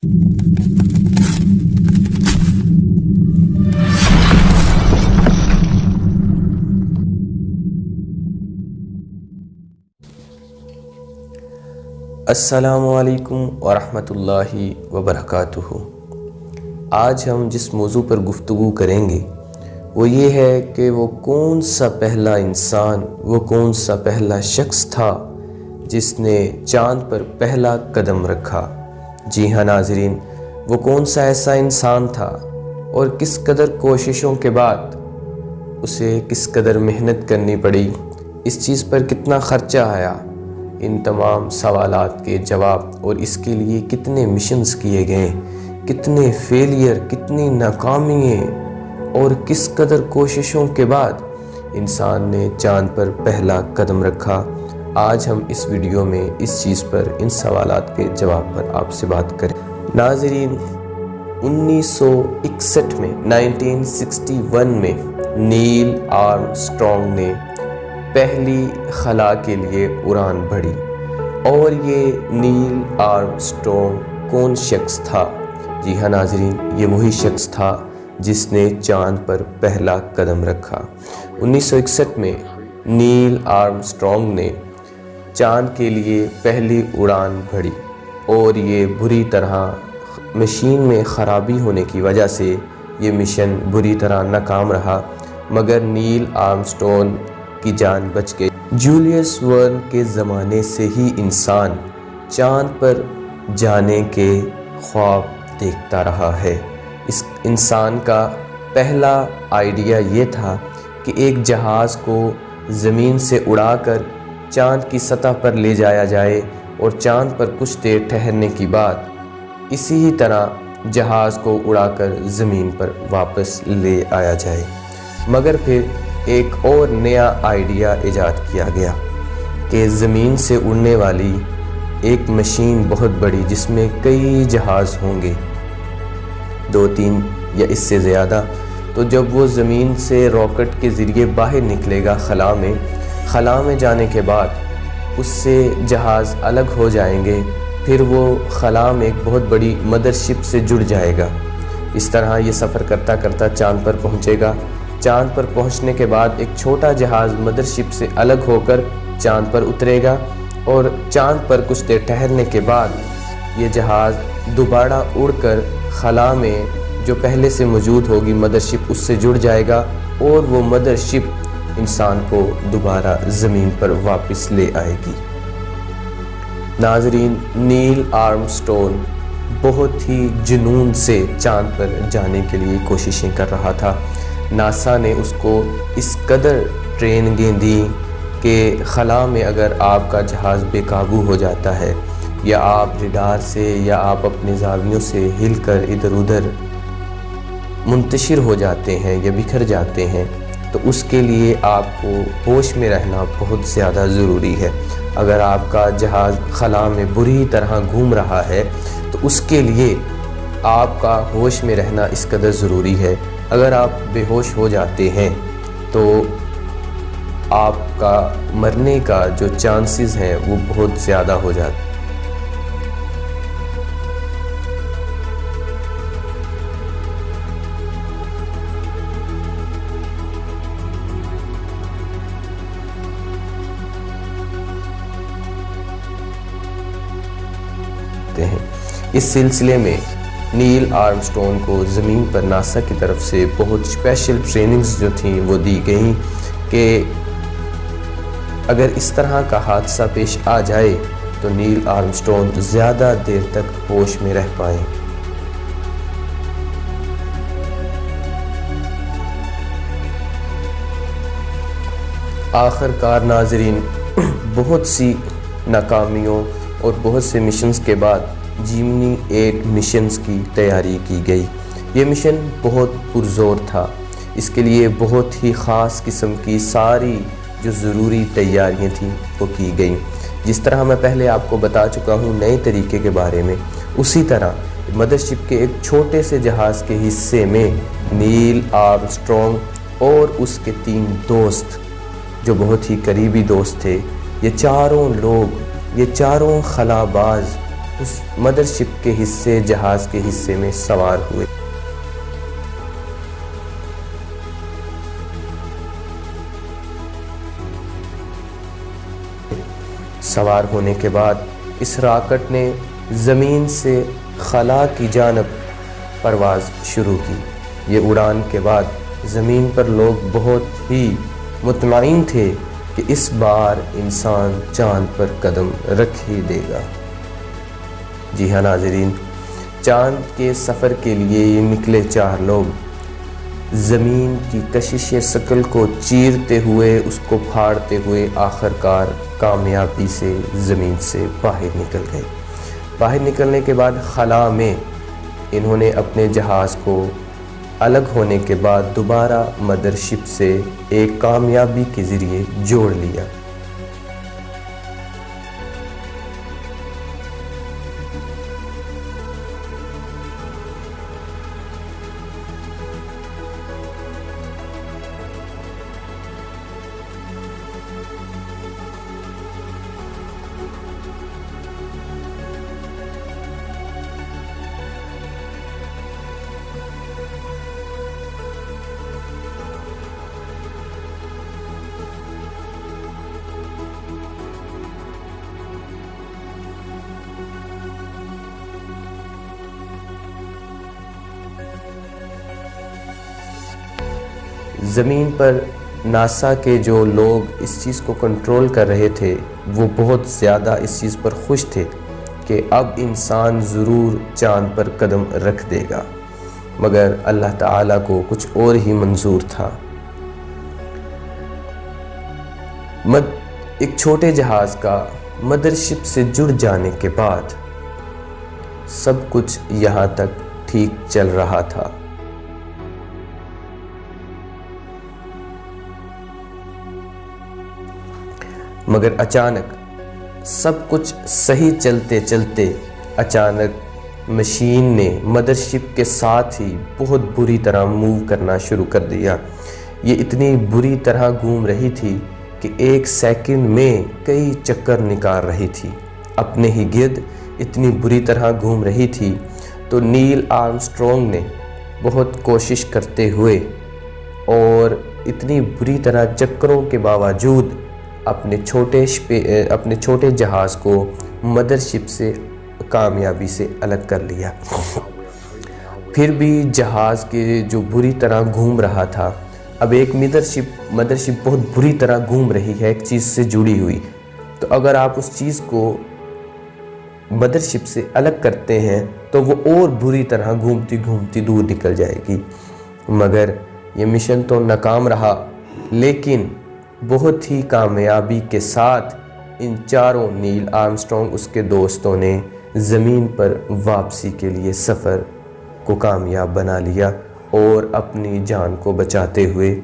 السلام علیکم ورحمۃ اللہ وبرکاتہ۔ آج ہم جس موضوع پر گفتگو کریں گے وہ یہ ہے کہ وہ کون سا پہلا انسان، وہ کون سا پہلا شخص تھا جس نے چاند پر پہلا قدم رکھا۔ جی ہاں ناظرین، وہ کون سا ایسا انسان تھا اور کس قدر کوششوں کے بعد اسے کس قدر محنت کرنی پڑی، اس چیز پر کتنا خرچہ آیا، ان تمام سوالات کے جواب اور اس کے لیے کتنے مشنز کیے گئے، کتنے فیلئر، کتنی ناکامیاں اور کس قدر کوششوں کے بعد انسان نے چاند پر پہلا قدم رکھا، آج ہم اس ویڈیو میں اس چیز پر، ان سوالات کے جواب پر آپ سے بات کریں۔ ناظرین، 1961 میں 1961 میں نیل آرمسٹرانگ نے پہلی خلا کے لیے اڑان بھری۔ اور یہ نیل آرمسٹرانگ کون شخص تھا؟ جی ہاں ناظرین، یہ وہی شخص تھا جس نے چاند پر پہلا قدم رکھا۔ 1961 میں نیل آرمسٹرانگ نے چاند کے لیے پہلی اڑان بھری اور یہ بری طرح مشین میں خرابی ہونے کی وجہ سے یہ مشن بری طرح ناکام رہا، مگر نیل آرمسٹرانگ کی جان بچ گئی۔ جولیس ورن کے زمانے سے ہی انسان چاند پر جانے کے خواب دیکھتا رہا ہے۔ اس انسان کا پہلا آئیڈیا یہ تھا کہ ایک جہاز کو زمین سے اڑا کر چاند کی سطح پر لے جایا جائے اور چاند پر کچھ دیر ٹھہرنے کی بعد اسی ہی طرح جہاز کو اڑا کر زمین پر واپس لے آیا جائے، مگر پھر ایک اور نیا آئیڈیا ایجاد کیا گیا کہ زمین سے اڑنے والی ایک مشین بہت بڑی جس میں کئی جہاز ہوں گے، 2-3 یا اس سے زیادہ، تو جب وہ زمین سے راکٹ کے ذریعے باہر نکلے گا خلا میں جانے کے بعد اس سے جہاز الگ ہو جائیں گے، پھر وہ خلا میں ایک بہت بڑی مدر شپ سے جڑ جائے گا۔ اس طرح یہ سفر کرتا کرتا چاند پر پہنچے گا۔ چاند پر پہنچنے کے بعد ایک چھوٹا جہاز مدر شپ سے الگ ہو کر چاند پر اترے گا اور چاند پر کچھ دیر ٹھہرنے کے بعد یہ جہاز دوبارہ اڑ کر خلا میں جو پہلے سے موجود ہوگی مدر شپ اس سے جڑ جائے گا اور وہ مدر شپ انسان کو دوبارہ زمین پر واپس لے آئے گی۔ ناظرین، نیل آرمسٹرانگ بہت ہی جنون سے چاند پر جانے کے لیے کوششیں کر رہا تھا۔ ناسا نے اس کو اس قدر ٹریننگیں دیں کہ خلا میں اگر آپ کا جہاز بے قابو ہو جاتا ہے یا آپ ریڈار سے یا آپ اپنے زاویوں سے ہل کر ادھر ادھر منتشر ہو جاتے ہیں یا بکھر جاتے ہیں، تو اس کے لیے آپ کو ہوش میں رہنا بہت زیادہ ضروری ہے۔ اگر آپ کا جہاز خلا میں بری طرح گھوم رہا ہے تو اس کے لیے آپ کا ہوش میں رہنا اس قدر ضروری ہے۔ اگر آپ بے ہوش ہو جاتے ہیں تو آپ کا مرنے کا جو چانسز ہیں وہ بہت زیادہ ہو جاتے ہیں۔ اس سلسلے میں نیل آرمسٹرانگ کو زمین پر ناسا کی طرف سے بہت اسپیشل ٹریننگز جو تھیں وہ دی گئیں کہ اگر اس طرح کا حادثہ پیش آ جائے تو نیل آرمسٹرانگ زیادہ دیر تک ہوش میں رہ پائیں۔ آخر کار ناظرین، بہت سی ناکامیوں اور بہت سے مشنز کے بعد جیمنی 8 مشنز کی تیاری کی گئی۔ یہ مشن بہت پرزور تھا، اس کے لیے بہت ہی خاص قسم کی ساری جو ضروری تیاریاں تھیں وہ کی گئیں۔ جس طرح میں پہلے آپ کو بتا چکا ہوں نئے طریقے کے بارے میں، اسی طرح مدر شپ کے ایک چھوٹے سے جہاز کے حصے میں نیل آرمسٹرانگ اور اس کے 3 دوست جو بہت ہی قریبی دوست تھے، یہ چاروں لوگ، یہ چاروں خلا باز اس مدرشپ کے حصے، جہاز کے حصے میں سوار ہوئے۔ سوار ہونے کے بعد اس راکٹ نے زمین سے خلا کی جانب پرواز شروع کی۔ یہ اڑان کے بعد زمین پر لوگ بہت ہی مطمئن تھے کہ اس بار انسان چاند پر قدم رکھ ہی دے گا۔ جی ہاں ناظرین، چاند کے سفر کے لیے یہ نکلے 4 لوگ زمین کی کشش ثقل کو چیرتے ہوئے، اس کو پھاڑتے ہوئے آخرکار کامیابی سے زمین سے باہر نکل گئے۔ باہر نکلنے کے بعد خلا میں انہوں نے اپنے جہاز کو الگ ہونے کے بعد دوبارہ مدرشپ سے ایک کامیابی کے ذریعے جوڑ لیا۔ زمین پر ناسا کے جو لوگ اس چیز کو کنٹرول کر رہے تھے وہ بہت زیادہ اس چیز پر خوش تھے کہ اب انسان ضرور چاند پر قدم رکھ دے گا، مگر اللہ تعالیٰ کو کچھ اور ہی منظور تھا۔ ایک چھوٹے جہاز کا مدرشپ سے جڑ جانے کے بعد سب کچھ یہاں تک ٹھیک چل رہا تھا، مگر اچانک سب کچھ صحیح چلتے چلتے اچانک مشین نے مدرشپ کے ساتھ ہی بہت بری طرح موو کرنا شروع کر دیا۔ یہ اتنی بری طرح گھوم رہی تھی کہ 1 سیکنڈ میں کئی چکر نکال رہی تھی، اپنے ہی گرد اتنی بری طرح گھوم رہی تھی۔ تو نیل آرمسٹرانگ نے بہت کوشش کرتے ہوئے اور اتنی بری طرح چکروں کے باوجود اپنے چھوٹے جہاز کو مدرشپ سے کامیابی سے الگ کر لیا۔ پھر بھی جہاز کے جو بری طرح گھوم رہا تھا، اب ایک مدرشپ بہت بری طرح گھوم رہی ہے ایک چیز سے جڑی ہوئی، تو اگر آپ اس چیز کو مدرشپ سے الگ کرتے ہیں تو وہ اور بری طرح گھومتی گھومتی دور نکل جائے گی۔ مگر یہ مشن تو ناکام رہا، لیکن بہت ہی کامیابی کے ساتھ ان 4 نیل آرمسٹرانگ اس کے دوستوں نے زمین پر واپسی کے لیے سفر کو کامیاب بنا لیا اور اپنی جان کو بچاتے ہوئے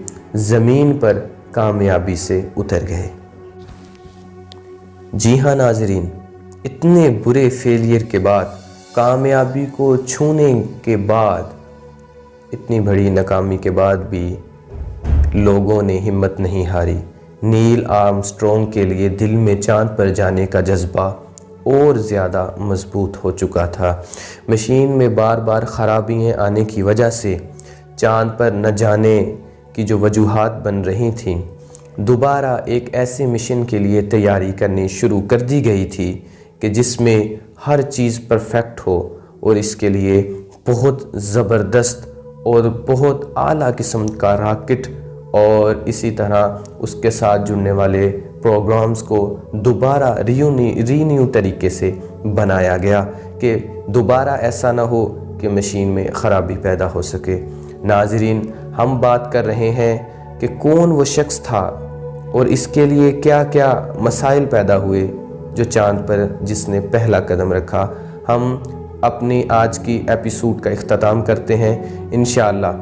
زمین پر کامیابی سے اتر گئے۔ جی ہاں ناظرین، اتنے برے فیلئر کے بعد، کامیابی کو چھونے کے بعد، اتنی بڑی ناکامی کے بعد بھی لوگوں نے ہمت نہیں ہاری۔ نیل آرمسٹرانگ کے لیے دل میں چاند پر جانے کا جذبہ اور زیادہ مضبوط ہو چکا تھا۔ مشین میں بار بار خرابیاں آنے کی وجہ سے چاند پر نہ جانے کی جو وجوہات بن رہی تھیں، دوبارہ ایک ایسے مشن کے لیے تیاری کرنی شروع کر دی گئی تھی کہ جس میں ہر چیز پرفیکٹ ہو، اور اس کے لیے بہت زبردست اور بہت اعلیٰ قسم کا راکٹ اور اسی طرح اس کے ساتھ جڑنے والے پروگرامز کو دوبارہ رینیو طریقے سے بنایا گیا کہ دوبارہ ایسا نہ ہو کہ مشین میں خرابی پیدا ہو سکے۔ ناظرین، ہم بات کر رہے ہیں کہ کون وہ شخص تھا اور اس کے لیے کیا کیا مسائل پیدا ہوئے جو چاند پر جس نے پہلا قدم رکھا۔ ہم اپنی آج کی ایپیسوڈ کا اختتام کرتے ہیں۔ انشاءاللہ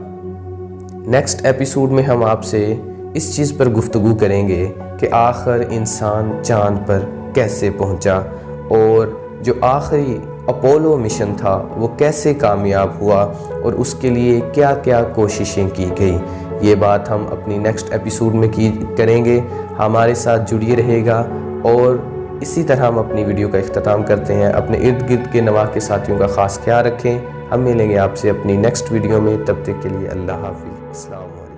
نیکسٹ ایپیسوڈ میں ہم آپ سے اس چیز پر گفتگو کریں گے کہ آخر انسان چاند پر کیسے پہنچا اور جو آخری اپولو مشن تھا وہ کیسے کامیاب ہوا اور اس کے لیے کیا کیا کوششیں کی گئی۔ یہ بات ہم اپنی نیکسٹ ایپیسوڈ میں کریں گے۔ ہمارے ساتھ جڑیے رہے گا اور اسی طرح ہم اپنی ویڈیو کا اختتام کرتے ہیں۔ اپنے ارد گرد کے نواح کے ساتھیوں کا خاص خیال رکھیں۔ ہم ملیں گے آپ سے اپنی نیکسٹ ویڈیو میں، تب تک کے لیے اللہ حافظ، السلام علیکم۔